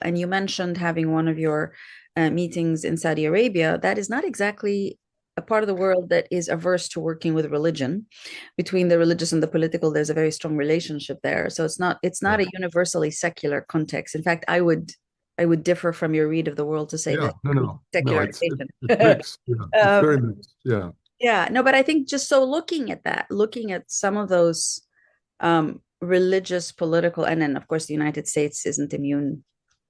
And you mentioned having one of your meetings in Saudi Arabia. That is not exactly a part of the world that is averse to working with religion. Between the religious and the political, there's a very strong relationship there. So it's not Yeah. a universally secular context. In fact, I would differ from your read of the world to say Yeah. that No, no, no. secularization. It's mixed. Yeah. It's um, very mixed. Yeah. yeah, no, but I think just so looking at that, looking at some of those religious, political, and then of course the United States isn't immune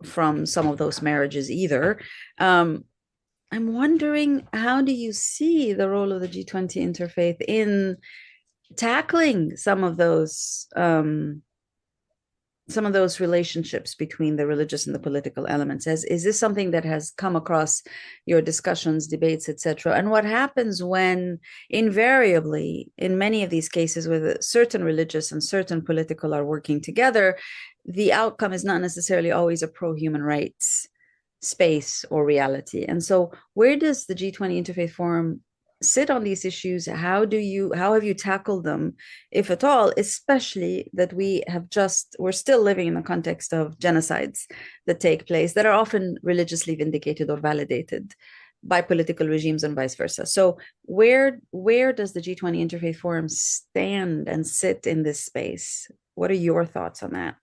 from some of those marriages either. Um, I'm wondering, how do you see the role of the G20 interfaith in tackling some of those relationships between the religious and the political elements? Is this something that has come across your discussions, debates, etc.? And what happens when invariably in many of these cases where certain religious and certain political are working together, the outcome is not necessarily always a pro-human rights space or reality? And so where does the G20 Interfaith Forum sit on these issues? How have you tackled them, if at all, especially that we're still living in the context of genocides that take place that are often religiously vindicated or validated by political regimes and vice versa. So where does the G20 Interfaith Forum stand and sit in this space? What are your thoughts on that?